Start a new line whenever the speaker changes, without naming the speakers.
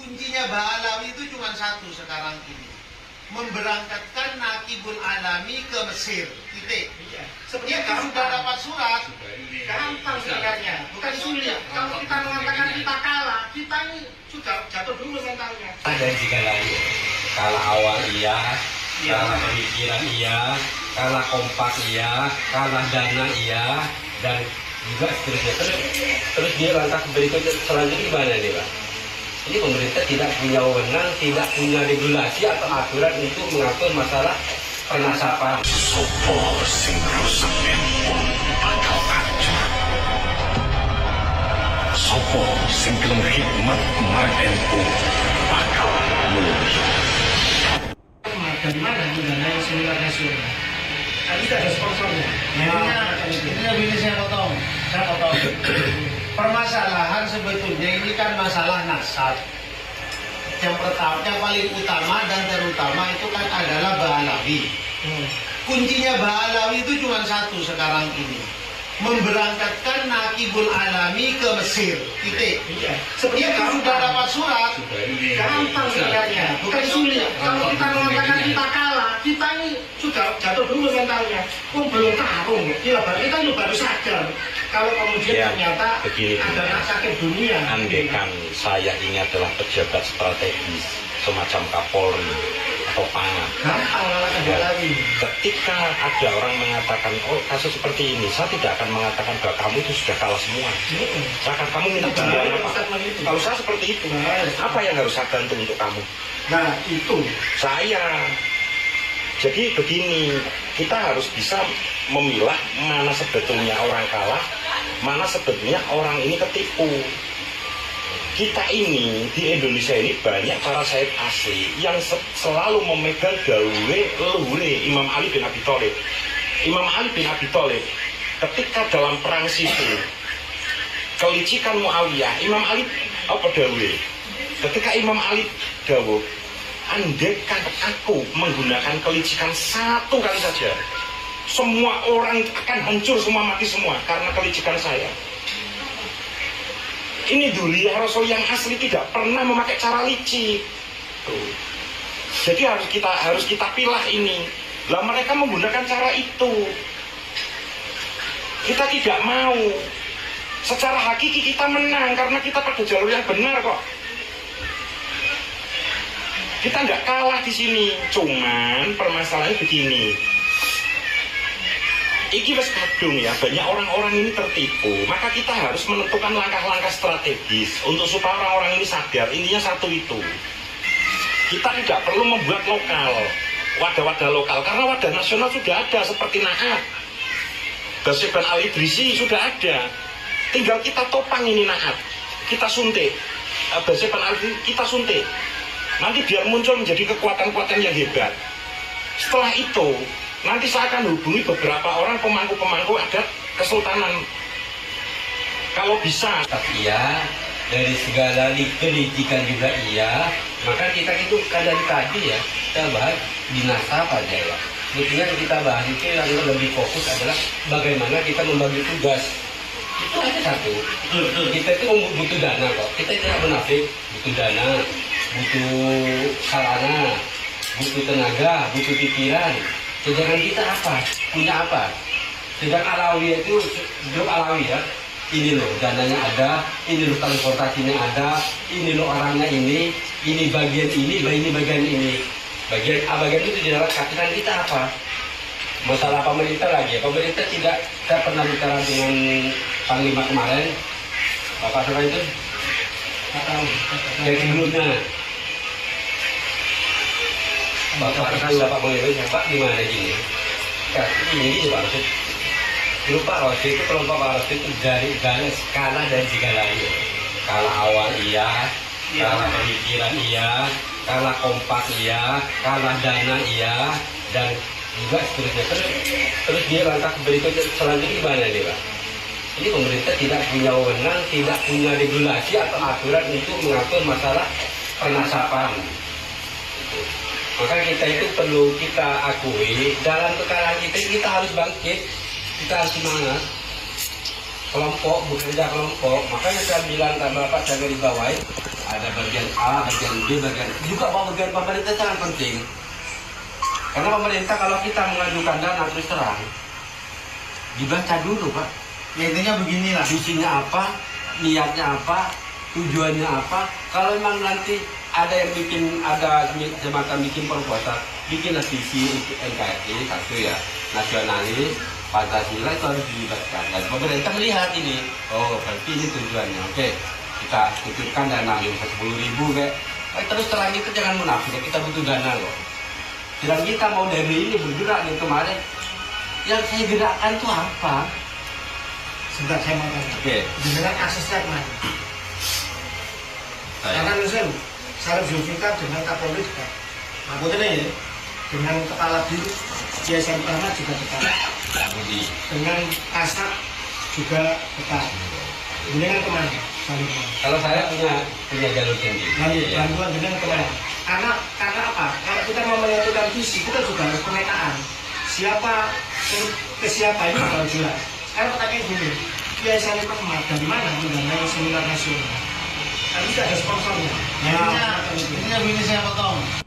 Kuncinya Ba'alawi itu cuma satu sekarang ini. Memberangkatkan Nakibul Alami ke Mesir. Titik.
Iya.
Dia sudah dapat surat.
Gampang sebenarnya, bukan sulit. Kalau kita mengatakan kita kalah, kita ini sudah jatuh dulu mentalnya.
Ada juga lain. Kalah awal iya, kalah pemikiran iya, kalah kompak iya, kalah dana iya, dan juga seterusnya. Terus dia langkah berikutnya selanjutnya gimana nih Pak? Ini pemerintah tidak punya wewenang, tidak punya regulasi atau aturan untuk mengatur masalah penasapan.
Sopo sing rusak pun bakal hancur. Sopo sing gelem hikmat marang NU bakal mulih.
Dari mana dana seminar nasional? Kan kita ada sponsornya.
Ini lebih saya potong. Permasalahan sebetulnya ini kan masalah nasab. Yang pertama, yang paling utama dan terutama itu kan adalah Ba'alawi. Kuncinya Ba'alawi itu cuma satu sekarang ini. Memberangkatkan Nakibul Alami ke Mesir. Titik.
Iya.
Dia sudah dapat surat.
Gampang sebenarnya, bukan sulit. Kalau kita mengatakan kita kalah, kita ini sudah jatuh dulu mentalnya. Belum tarung. Kita baru sadar. Kalau kemudian ternyata
begini,
ada sakit dunia.
Andaikan saya ini adalah pejabat strategis semacam Kapolri atau Pangap,
Gampang malah lagi.
ketika ada orang mengatakan oh kasus seperti ini, saya tidak akan mengatakan bahwa kamu itu sudah kalah semua. Saya akan kamu minta bantuan apa? Kalau saya seperti itu, apa yang harus saya bantu untuk kamu?
Nah itu
Saya. Jadi begini, kita harus bisa memilah mana sebetulnya orang kalah, mana sebetulnya orang ini ketipu. Kita ini di Indonesia ini banyak para syahid asli yang selalu memegang leluhur Imam Ali bin Abi Thalib. Imam Ali bin Abi Thalib ketika dalam perang Siffin kelicikan Muawiyah, Imam Ali apa dawe? Ketika Imam Ali dawuh, andaikan aku menggunakan kelicikan satu kali saja, semua orang akan hancur, semua mati semua karena kelicikan saya. Ini Dulia Rasul yang asli tidak pernah memakai cara licik. Jadi harus kita pilah ini. Lah mereka menggunakan cara itu. Kita tidak mau. Secara hakiki kita menang karena kita pada jalur yang benar kok. Kita nggak kalah di sini. Cuman permasalahannya begini. Iki wes kadung ya, banyak orang-orang ini tertipu. Maka kita harus menentukan langkah-langkah strategis untuk supaya orang-orang ini sadar. Intinya satu itu. Kita tidak perlu membuat lokal, wadah-wadah lokal, karena wadah nasional sudah ada seperti Naat, Basyeban Al-Idrisi sudah ada. Tinggal kita topang ini Naat, kita suntik. Basyeban Al-Idrisi kita suntik. Nanti biar muncul menjadi kekuatan-kekuatan yang hebat. Setelah itu nanti saya akan hubungi beberapa orang pemangku-pemangku adat kesultanan. Kalau bisa.
Iya, dari segala pendidikan juga iya. Maka kita itu kadang tadi ya, kita bahas di nasab aja ya. Sebetulnya kita bahas itu yang lebih fokus adalah bagaimana kita membagi tugas. Itu aja satu. Kita itu butuh dana kok. Kita tidak munafik, butuh dana, butuh sarana, butuh tenaga, butuh pikiran. Sedangkan kita apa? Punya apa? Sedang Alawi itu grup Alawi ya. Ini loh dananya ada, ini loh transportasinya ada, ini loh orangnya ini bagian ini, ini bagian ini. Bagian itu di dalam katakan kita apa? Masalah pemerintah lagi. Pemerintah tidak, saya pernah bicara dengan Panglima kemarin, Bapak siapa itu? Nggak tahu. Yang sebelumnya. Bapak Panglima siapa? Gimana gini? Ini Pak Rosid. Dulu Pak Rosid itu kelompok Pak Rosid itu dari skala dan segalanya. Skala awal iya, skala pemikiran iya, skala kompak iya, skala dana iya, dan juga seterusnya. Terus dia langkah berikutnya selanjutnya gimana nih Pak? Ini pemerintah tidak punya wewenang, tidak punya regulasi atau aturan untuk mengatur masalah penasapan. Maka kita itu perlu kita akui dalam kekalahan kita harus bangkit, kita harus semangat. Kelompok bekerja kelompok, makanya saya bilang ke Bapak saya garis bawahi, ada bagian A, bagian B, bagian juga bagian pemerintah sangat penting. Karena pemerintah kalau kita mengajukan dana terus terang, dibaca dulu Pak.
Ya intinya beginilah.
Visinya apa, niatnya apa, tujuannya apa. Kalau memang nanti ada yang ada semacam bikin proposal, bikinlah visi untuk NKRI satu ya, nasionalis, Pancasila itu harus dilibatkan. Dan pemerintah melihat ini, oh berarti ini tujuannya. Oke, kita titipkan dana 10.000 kayak. Terus terang itu jangan munafik, kita butuh dana loh. Dan kita mau dari ini bergerak nih kemarin, yang saya gerakkan itu apa?
Sebentar saya mau tanya.
Oke.
Dengan aksesnya kemana? Karena misalnya Syarif Zulfikar dengan Kapolri juga. Maksudnya ya, dengan Kepala Bin, JSM Ahmad juga dekat. Dengan Kasat juga dekat. Dengan kemana?
Kalau saya punya jalur sendiri.
Bantuan dengan kemana? Karena apa? Kalau kita mau menyatukan visi, kita juga harus pemetaan. Siapa ke siapa ini harus jelas. Sekarang pertanyaan gini, Kiai Syarif Ahmad dari mana mendanai seminar nasional? Kan tidak ada sponsornya.
Ini begini saya potong.